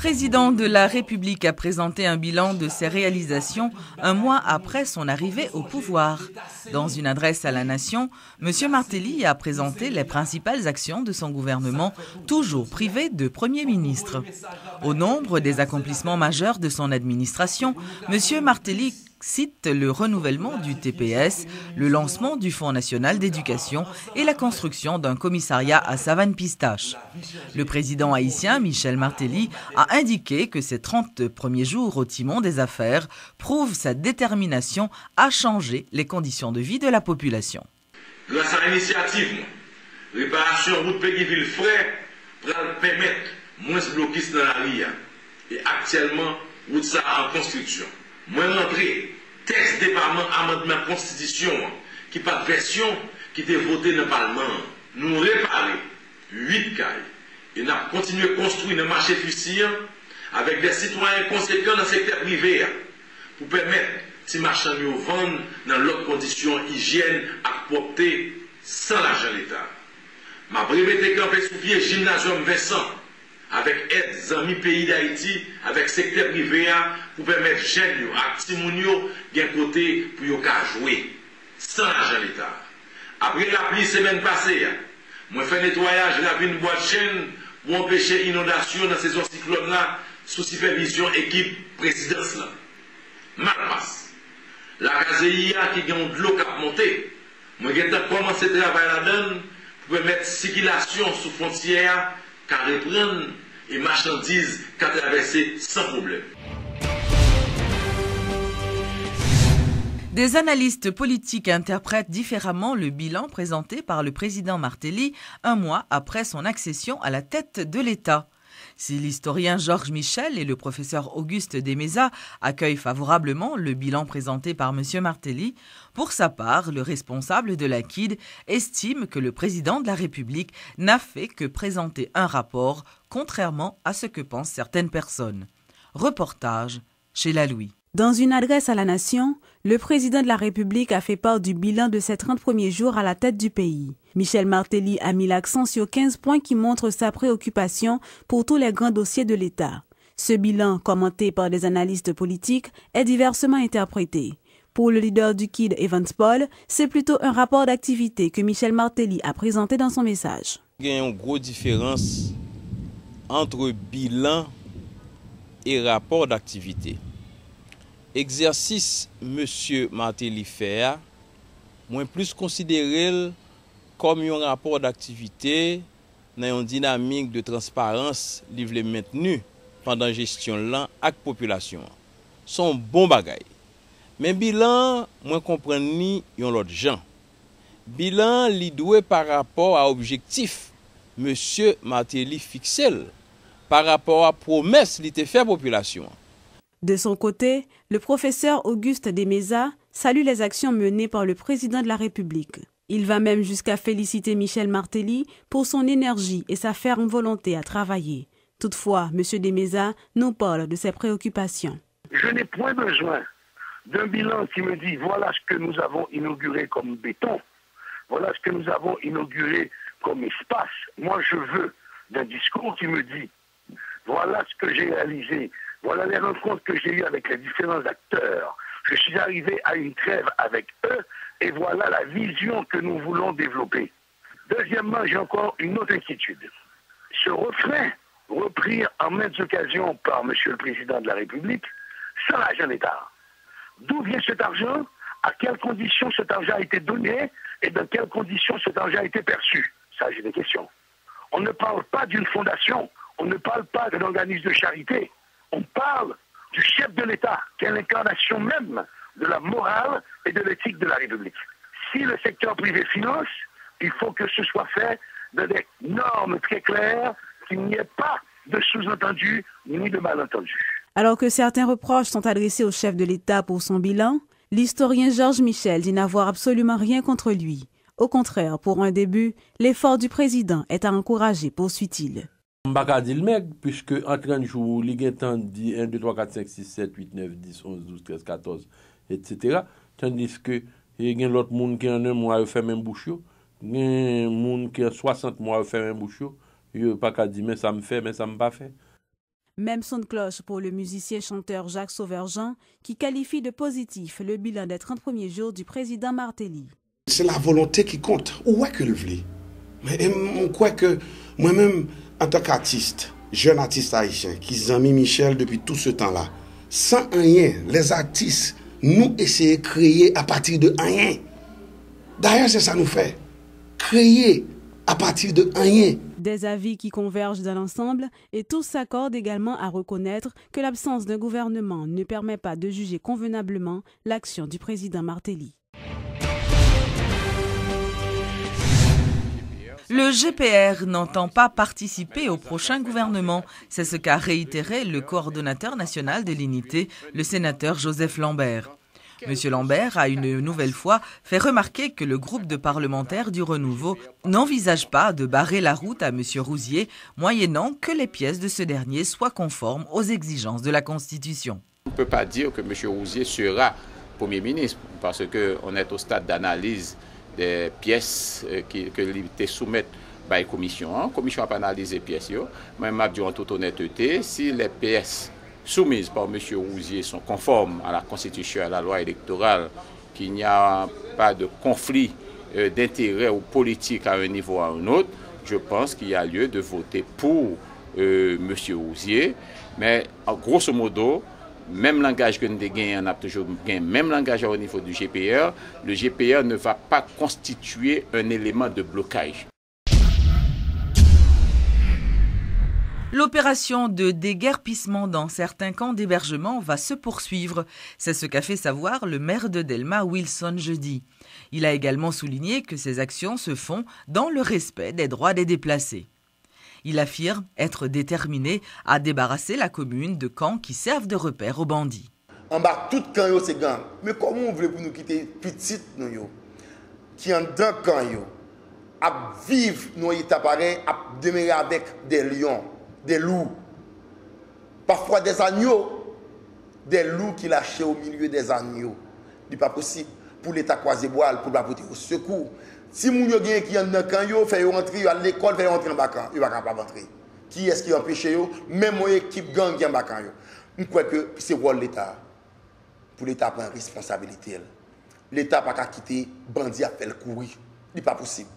président de la République a présenté un bilan de ses réalisations un mois après son arrivée au pouvoir. Dans une adresse à la nation, M. Martelly a présenté les principales actions de son gouvernement, toujours privé de Premier ministre. Au nombre des accomplissements majeurs de son administration, M. Martelly cite le renouvellement du TPS, le lancement du Fonds national d'éducation et la construction d'un commissariat à Savane-Pistache. Le président haïtien Michel Martelly a indiqué que ces 30 premiers jours au timon des affaires prouvent sa détermination à changer les conditions de vie de la population. Grâce à l'initiative, réparation route Péguiville frais pour permettre moins de blocus dans la rue. Et actuellement, route ça en construction. Moins l'entrée, texte département amendement constitution, qui par version qui était voté dans le Parlement, nous réparer 8 cailles et nous continuer à construire un marché fusillant avec des citoyens conséquents dans le secteur privé pour permettre ces marchands de vendre dans l'autre condition hygiène à propreté sans l'argent de l'État. Ma breveté campé sous pied gymnasium Vincent avec aide amis pays d'Haïti, avec secteur privé, pour permettre jeunes à Timounio d'un côté pour jouer, sans l'argent de l'État. Après la pluie semaine passée, moi fait nettoyage la ville bois de chaîne pour empêcher l'inondation dans ces cyclones là sous supervision équipe présidence là. Mal passe. La caséia qui gagne de l'eau qui a monté, moi j'ai commencé à travailler là-dedans pour permettre circulation sous frontière qu'à reprendre et marchandises qu'à traverser sans problème. Des analystes politiques interprètent différemment le bilan présenté par le président Martelly un mois après son accession à la tête de l'État. Si l'historien Georges Michel et le professeur Auguste Desmezas accueillent favorablement le bilan présenté par M. Martelly, pour sa part, le responsable de l'AQID estime que le président de la République n'a fait que présenter un rapport, contrairement à ce que pensent certaines personnes. Reportage chez La Louis. Dans une adresse à la nation, le président de la République a fait part du bilan de ses 30 premiers jours à la tête du pays. Michel Martelly a mis l'accent sur 15 points qui montrent sa préoccupation pour tous les grands dossiers de l'État. Ce bilan, commenté par des analystes politiques, est diversement interprété. Pour le leader du KID, Evans Paul, c'est plutôt un rapport d'activité que Michel Martelly a présenté dans son message. Il y a une grosse différence entre bilan et rapport d'activité. Exercice M. Martelly fait, moi plus considéré comme un rapport d'activité dans une dynamique de transparence livré maintenu pendant la gestion là avec la population. Son bon bagay. Mais bilan, moi comprends ni yon l'autre gens. Bilan li doué par rapport à objectif M. Martelly fixel par rapport à promesse li te fait population. De son côté, le professeur Auguste Desmezas salue les actions menées par le président de la République. Il va même jusqu'à féliciter Michel Martelly pour son énergie et sa ferme volonté à travailler. Toutefois, M. Desmezas nous parle de ses préoccupations. Je n'ai point besoin d'un bilan qui me dit voilà ce que nous avons inauguré comme béton, voilà ce que nous avons inauguré comme espace. Moi, je veux d'un discours qui me dit voilà ce que j'ai réalisé. Voilà les rencontres que j'ai eues avec les différents acteurs. Je suis arrivé à une trêve avec eux et voilà la vision que nous voulons développer. Deuxièmement, j'ai encore une autre inquiétude. Ce refrain, repris en maintes occasions par M. le Président de la République, sans l'argent d'État. D'où vient cet argent? À quelles conditions cet argent a été donné? Et dans quelles conditions cet argent a été perçu? Ça, j'ai des questions. On ne parle pas d'une fondation, on ne parle pas d'un organisme de charité. On parle du chef de l'État, qui est l'incarnation même de la morale et de l'éthique de la République. Si le secteur privé finance, il faut que ce soit fait dans des normes très claires, qu'il n'y ait pas de sous-entendu ni de malentendu. Alors que certains reproches sont adressés au chef de l'État pour son bilan, l'historien Georges Michel dit n'avoir absolument rien contre lui. Au contraire, pour un début, l'effort du président est à encourager, poursuit-il. Je ne vais pas dire le mec, puisque en 30 jours, il y a 1, 2, 3, 4, 5, 6, 7, 8, 9, 10, 11, 12, 13, 14, etc. Tandis que il y a l'autre monde qui en un mois fait même bouche. Il y a un monde qui en 60 mois fait même bouche. Il n'y a pas qu'à dire, mais ça me fait, mais ça me pas fait. Même son de cloche pour le musicien-chanteur Jacques Sauveur-Jean qui qualifie de positif le bilan des 30 premiers jours du président Martelly. C'est la volonté qui compte. Où est que le voulez? Mais on croit que moi-même, en tant qu'artiste, jeune artiste haïtien, qui a mis Michel depuis tout ce temps-là, sans rien, les artistes, nous essayons de créer à partir de rien. D'ailleurs, c'est ça nous fait. Créer à partir de rien. Des avis qui convergent dans l'ensemble et tous s'accordent également à reconnaître que l'absence d'un gouvernement ne permet pas de juger convenablement l'action du président Martelly. Le GPR n'entend pas participer au prochain gouvernement. C'est ce qu'a réitéré le coordonnateur national de l'unité, le sénateur Joseph Lambert. Monsieur Lambert a une nouvelle fois fait remarquer que le groupe de parlementaires du Renouveau n'envisage pas de barrer la route à monsieur Rouzier, moyennant que les pièces de ce dernier soient conformes aux exigences de la Constitution. On ne peut pas dire que monsieur Rouzier sera Premier ministre, parce qu'on est au stade d'analyse des pièces que l'unité soumettent par la commission. La commission n'a pas analysé les pièces. Mais je dis en toute honnêteté, si les pièces soumises par M. Rouzier sont conformes à la Constitution et à la loi électorale, qu'il n'y a pas de conflit d'intérêt ou politique à un niveau ou à un autre, je pense qu'il y a lieu de voter pour M. Rouzier. Mais grosso modo, même langage que nous avons gagné, on a toujours gagné, même langage au niveau du GPR, le GPR ne va pas constituer un élément de blocage. L'opération de déguerpissement dans certains camps d'hébergement va se poursuivre. C'est ce qu'a fait savoir le maire de Delma, Wilson, jeudi. Il a également souligné que ces actions se font dans le respect des droits des déplacés. Il affirme être déterminé à débarrasser la commune de camps qui servent de repère aux bandits. En bas, tout camp, c'est gang. Mais comment on veut pour nous quitter petite nous, qui en dans camp, à vivre nos états pareils, à demeurer avec des lions, des loups, parfois des agneaux, des loups qui lâchent au milieu des agneaux. Ce n'est pas possible pour l'État croiser bois pour apporter au secours. Si moun yo gen qui en dans camp yo fait rentrer à l'école fait rentrer en bacan, il va pas rentrer. Qui est-ce qui empêche yo même mon équipe gang qui en bacan yo. On croit que c'est rôle l'État. Pour l'État prendre responsabilité. L'État pas quitter bandit à faire courir. Ce n'est pas possible.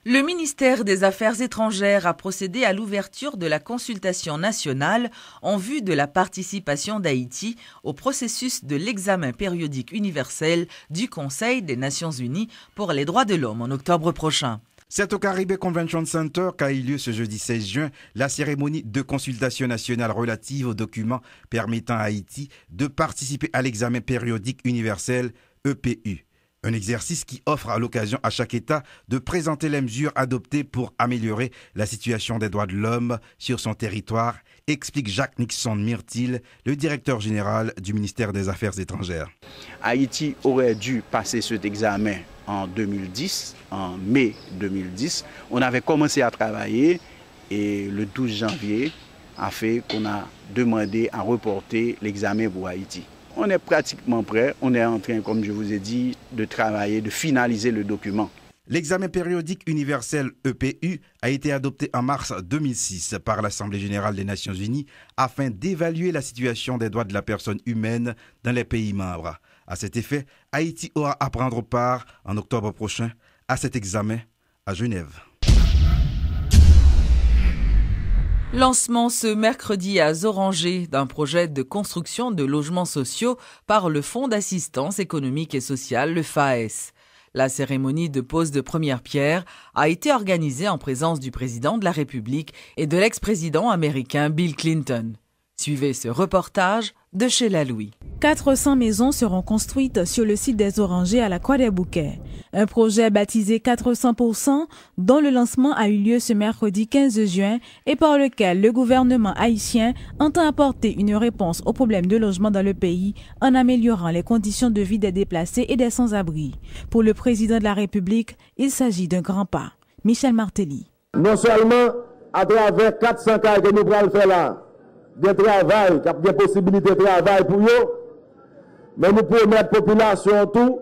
Le ministère des Affaires étrangères a procédé à l'ouverture de la consultation nationale en vue de la participation d'Haïti au processus de l'examen périodique universel du Conseil des Nations Unies pour les droits de l'homme en octobre prochain. C'est au Caribbean Convention Center qu'a eu lieu ce jeudi 16 juin la cérémonie de consultation nationale relative aux documents permettant à Haïti de participer à l'examen périodique universel EPU. Un exercice qui offre à l'occasion à chaque État de présenter les mesures adoptées pour améliorer la situation des droits de l'homme sur son territoire, explique Jacques Nixon Myrtil, le directeur général du ministère des Affaires étrangères. Haïti aurait dû passer cet examen en 2010, en mai 2010. On avait commencé à travailler et le 12 janvier a fait qu'on a demandé à reporter l'examen pour Haïti. On est pratiquement prêt, on est en train, comme je vous ai dit, de travailler, de finaliser le document. L'examen périodique universel EPU a été adopté en mars 2006 par l'Assemblée générale des Nations unies afin d'évaluer la situation des droits de la personne humaine dans les pays membres. À cet effet, Haïti aura à prendre part en octobre prochain à cet examen à Genève. Lancement ce mercredi à Zoranger d'un projet de construction de logements sociaux par le Fonds d'assistance économique et sociale, le FAES. La cérémonie de pose de première pierre a été organisée en présence du président de la République et de l'ex-président américain Bill Clinton. Suivez ce reportage de Sheila Louis. 400 maisons seront construites sur le site des Orangers à la Croix des Bouquets. Un projet baptisé 400%, dont le lancement a eu lieu ce mercredi 15 juin et par lequel le gouvernement haïtien entend apporter une réponse aux problèmes de logement dans le pays en améliorant les conditions de vie des déplacés et des sans-abri. Pour le président de la République, il s'agit d'un grand pas. Michel Martelly. Non seulement à travers 400 cas que nous allons faire là, de travail, des possibilités de travail pour eux, mais nous promettons la population tout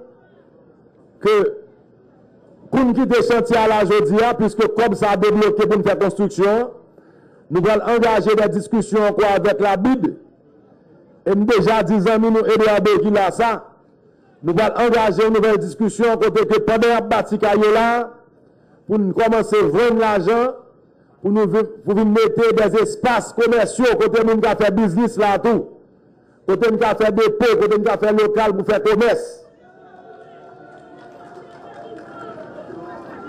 que pour nous quitter le chantier à la jeudi, puisque comme ça a débloqué pour nous faire construction, nous allons engager des discussions encore avec la BID. Et nous déjà 10 ans, nous aider à béquiller là ça. Nous allons engager une nouvelle discussion côté que pendant la bâti là, pour nous commencer à vendre l'argent, pour nous mettre des espaces commerciaux, côté nous allons faire business là tout. Côté nous allons faire dépôt, côté nous allons faire local pour faire commerce.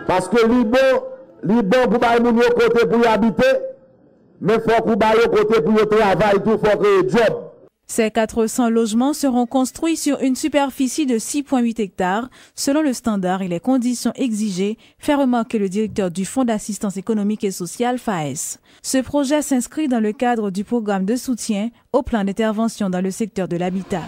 Parce que Liban pour bailler moun yo côté pour y habiter, mais faut qu'on baille côté pour y travailler, tout faut créer job. Ces 400 logements seront construits sur une superficie de 6,8 hectares, selon le standard et les conditions exigées, fait remarquer le directeur du Fonds d'assistance économique et sociale, FAES. Ce projet s'inscrit dans le cadre du programme de soutien au plan d'intervention dans le secteur de l'habitat.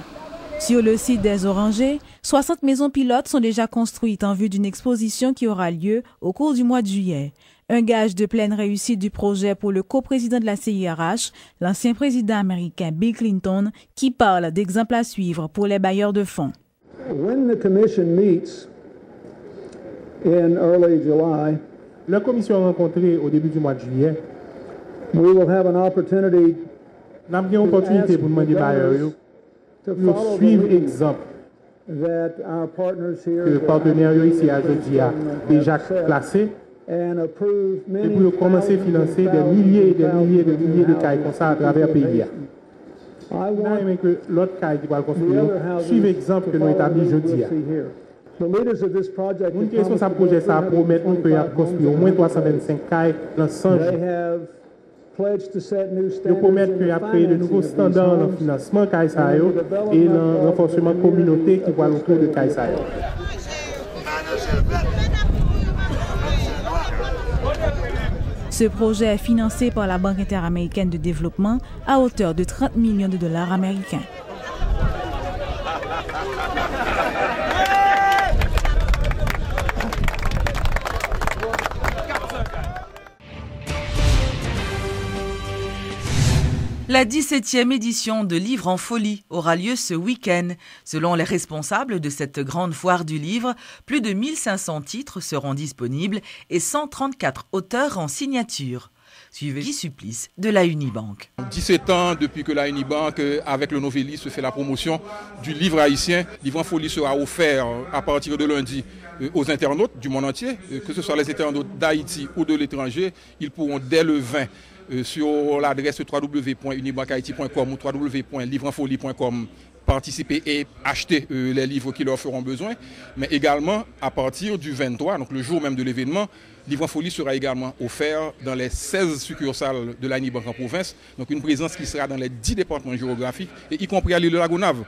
Sur le site des Orangers, 60 maisons pilotes sont déjà construites en vue d'une exposition qui aura lieu au cours du mois de juillet. Un gage de pleine réussite du projet pour le coprésident de la CIRH, l'ancien président américain Bill Clinton, qui parle d'exemples à suivre pour les bailleurs de fonds. La commission rencontrée au début du mois de juillet, nous avons une opportunité pour demander aux bailleurs de suivre l'exemple que le partenaire ici à Jodi a déjà placé et pour commencer à financer des milliers et des milliers de cailles comme ça à travers le pays. Nous que l'autre caille qui va construire suive l'exemple que nous établis Jodi. Nous question ça projet ça promettre nous peut construire au moins 325 cailles dans 100 jours. Nous promettons qu'il y a créé de nouveaux standards dans le financement Kaisayo et dans le renforcement de la communauté qui voit autour de Kaisayo. Ce projet est financé par la Banque interaméricaine de développement à hauteur de 30 millions de dollars américains. La 17e édition de Livre en folie aura lieu ce week-end. Selon les responsables de cette grande foire du livre, plus de 1500 titres seront disponibles et 134 auteurs en signature. Suivez Guy Supplice de la Unibank. 17 ans depuis que la Unibank, avec le Novelis, fait la promotion du livre haïtien. Livre en folie sera offert à partir de lundi aux internautes du monde entier, que ce soit les internautes d'Haïti ou de l'étranger. Ils pourront dès le 20 sur l'adresse www.unibankhaiti.com ou www.livreenfolie.com participer et acheter les livres qui leur feront besoin, mais également à partir du 23, donc le jour même de l'événement, Livre en folie sera également offert dans les 16 succursales de la Unibank en province, donc une présence qui sera dans les 10 départements géographiques, et y compris à l'île de la Gonave.